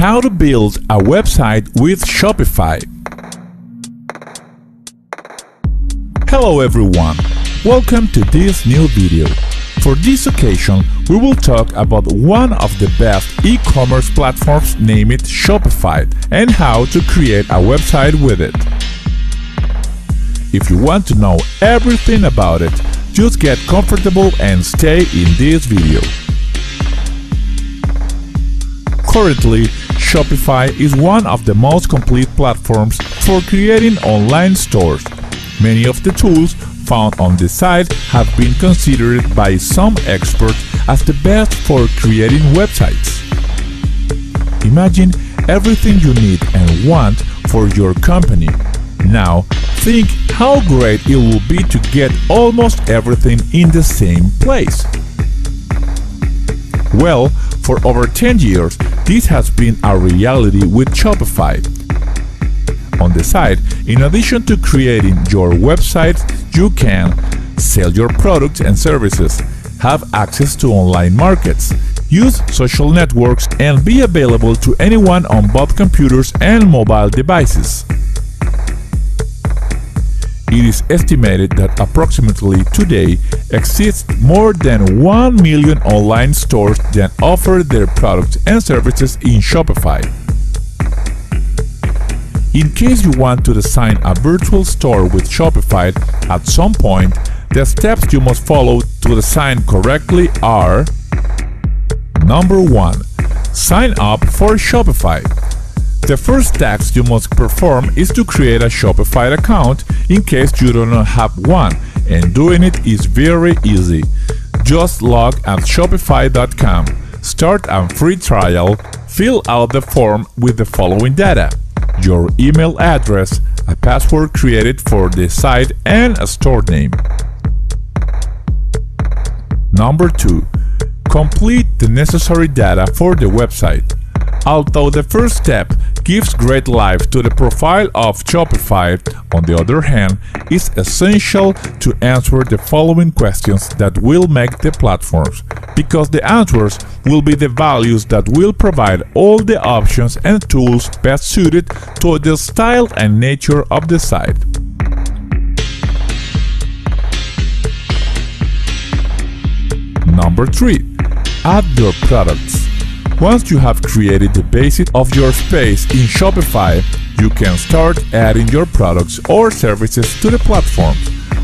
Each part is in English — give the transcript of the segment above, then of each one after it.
How to build a website with Shopify. Hello everyone, welcome to this new video. For this occasion, we will talk about one of the best e-commerce platforms named Shopify and how to create a website with it. If you want to know everything about it, just get comfortable and stay in this video. Currently, Shopify is one of the most complete platforms for creating online stores. Many of the tools found on the site have been considered by some experts as the best for creating websites. Imagine everything you need and want for your company. Now, think how great it will be to get almost everything in the same place. Well, for over 10 years, this has been a reality with Shopify. On the site, in addition to creating your website, you can sell your products and services, have access to online markets, use social networks, and be available to anyone on both computers and mobile devices. It is estimated that approximately today exists more than 1 million online stores that offer their products and services in Shopify. In case you want to design a virtual store with Shopify, at some point, the steps you must follow to design correctly are: Number 1. Sign up for Shopify. The first task you must perform is to create a Shopify account in case you do not have one, and doing it is very easy. Just log at shopify.com, start a free trial, fill out the form with the following data: your email address, a password created for the site, and a store name. Number 2. Complete the necessary data for the website. Although the first step gives great life to the profile of Shopify, on the other hand, it's essential to answer the following questions that will make the platforms, because the answers will be the values that will provide all the options and tools best suited to the style and nature of the site. Number 3. Add your products. Once you have created the basics of your space in Shopify, you can start adding your products or services to the platform.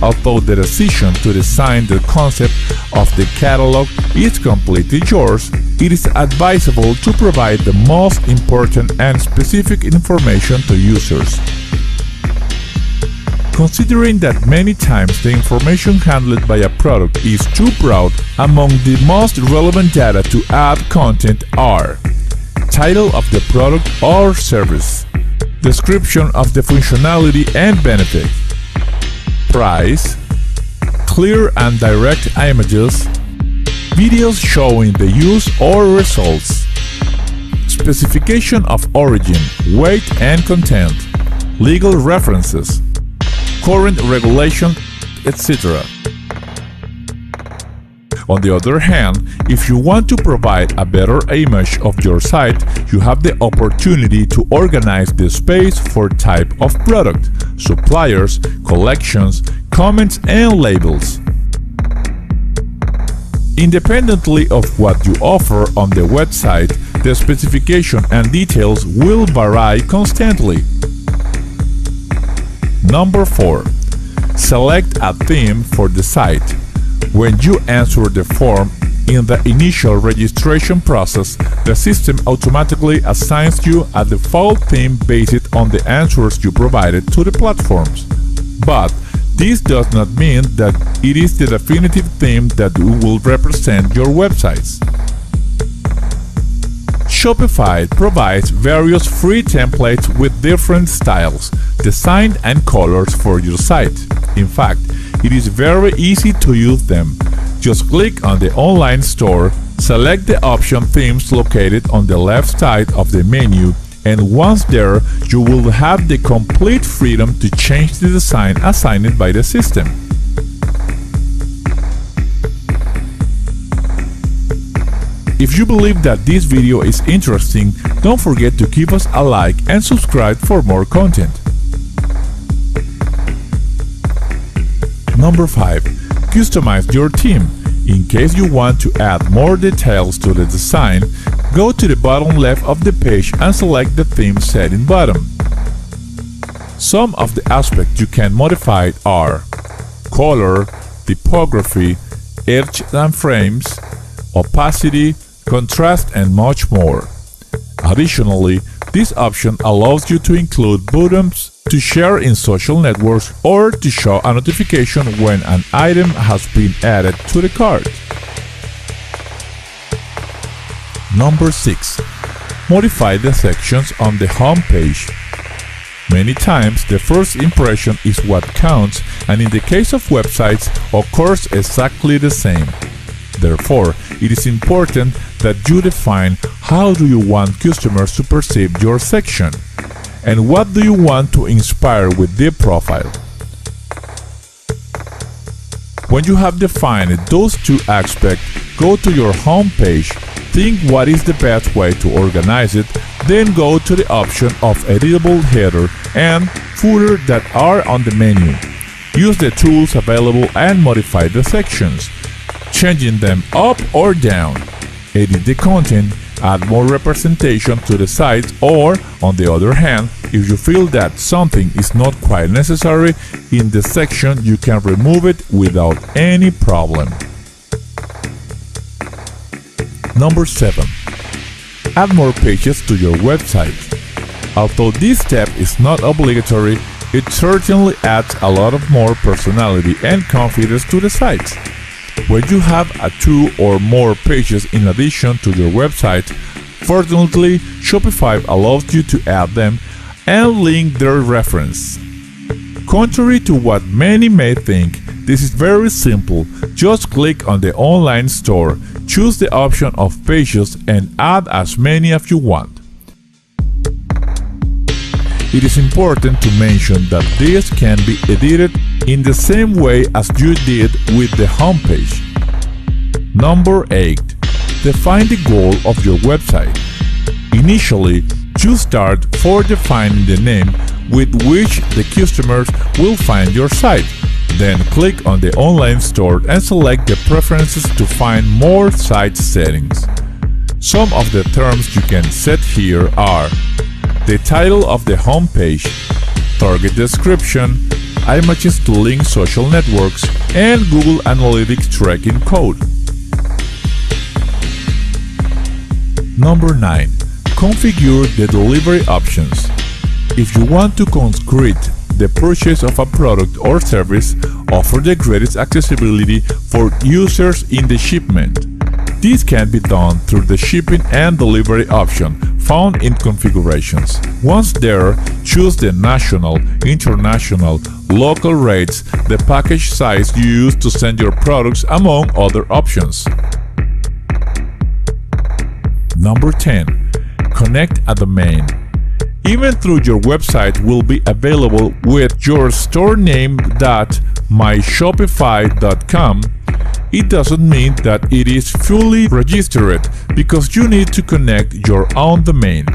Although the decision to design the concept of the catalog is completely yours, it is advisable to provide the most important and specific information to users. Considering that many times the information handled by a product is too broad, among the most relevant data to add content are: title of the product or service, description of the functionality and benefit, price, clear and direct images, videos showing the use or results, specification of origin, weight and content, legal references, current regulation, etc. On the other hand, if you want to provide a better image of your site, you have the opportunity to organize the space for type of product, suppliers, collections, comments, and labels. Independently of what you offer on the website, the specification and details will vary constantly. Number 4. Select a theme for the site. When you answer the form in the initial registration process, the system automatically assigns you a default theme based on the answers you provided to the platforms. But this does not mean that it is the definitive theme that will represent your websites. Shopify provides various free templates with different styles, design and colors for your site. In fact, it is very easy to use them. Just click on the online store, select the option themes located on the left side of the menu, and once there, you will have the complete freedom to change the design assigned by the system. If you believe that this video is interesting, Don't forget to give us a like and subscribe for more content. Number 5. Customize your theme. In case you want to add more details to the design, go to the bottom left of the page and select the theme setting button. Some of the aspects you can modify are color, typography, edge and frames, opacity, contrast, and much more. Additionally, this option allows you to include buttons to share in social networks or to show a notification when an item has been added to the cart. Number 6. Modify the sections on the home page. Many times, the first impression is what counts, and in the case of websites, occurs exactly the same. Therefore, it is important that you define how do you want customers to perceive your section, and what do you want to inspire with the profile. When you have defined those two aspects, go to your home page, think what is the best way to organize it, then go to the option of editable header and footer that are on the menu. Use the tools available and modify the sections, changing them up or down. Edit the content, add more representation to the site, or, on the other hand, if you feel that something is not quite necessary in the section, you can remove it without any problem. Number 7. Add more pages to your website. Although this step is not obligatory, it certainly adds a lot of more personality and confidence to the site. When you have 2 or more pages in addition to your website, fortunately, Shopify allows you to add them and link their reference. Contrary to what many may think, this is very simple. Just click on the online store, choose the option of pages, and add as many as you want. It is important to mention that this can be edited in the same way as you did with the homepage. Number 8. Define the goal of your website. Initially, you start for defining the name with which the customers will find your site. Then click on the online store and select the preferences to find more site settings. Some of the terms you can set here are the title of the homepage, target description, images to link social networks, and Google Analytics tracking code. Number 9. Configure the delivery options. If you want to concrete the purchase of a product or service, offer the greatest accessibility for users in the shipment. This can be done through the shipping and delivery option found in configurations. Once there, choose the national, international, local rates, the package size you use to send your products, among other options. Number 10. Connect a domain. Even though your website will be available with your store name .myshopify.com, it doesn't mean that it is fully registered because you need to connect your own domain.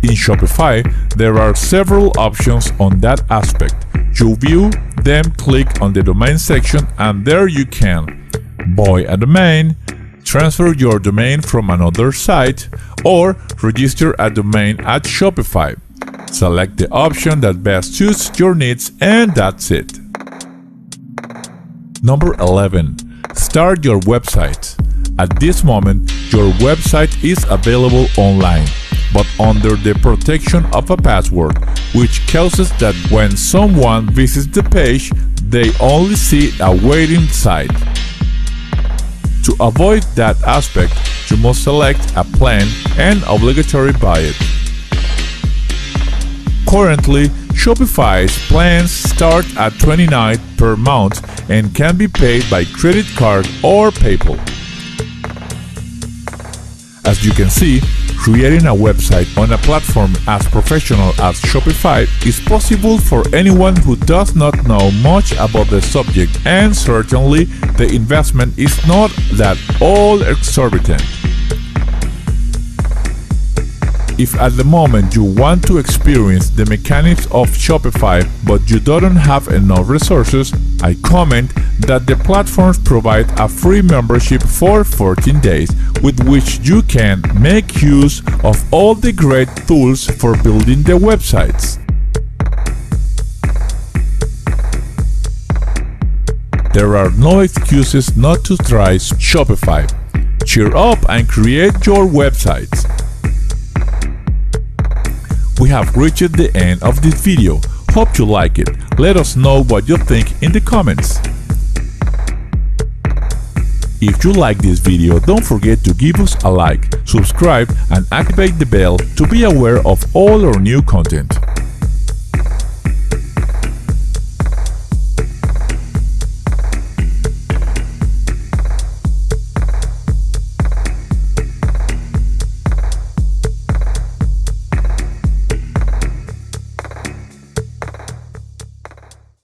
In Shopify, there are several options on that aspect. You view them, click on the domain section, and there you can buy a domain, transfer your domain from another site, or register a domain at Shopify. Select the option that best suits your needs, and that's it. Number 11. Start your website. At this moment, your website is available online, but under the protection of a password, which causes that when someone visits the page, they only see a waiting site. To avoid that aspect, you must select a plan and obligatory buy it. Currently, Shopify's plans start at $29 per month and can be paid by credit card or PayPal. As you can see, creating a website on a platform as professional as Shopify is possible for anyone who does not know much about the subject, and certainly the investment is not that all exorbitant. If at the moment you want to experience the mechanics of Shopify but you don't have enough resources, I comment that the platforms provide a free membership for 14 days with which you can make use of all the great tools for building the websites. There are no excuses not to try Shopify. Cheer up and create your websites. We have reached the end of this video. Hope you like it. Let us know what you think in the comments. If you like this video, don't forget to give us a like, subscribe and activate the bell to be aware of all our new content.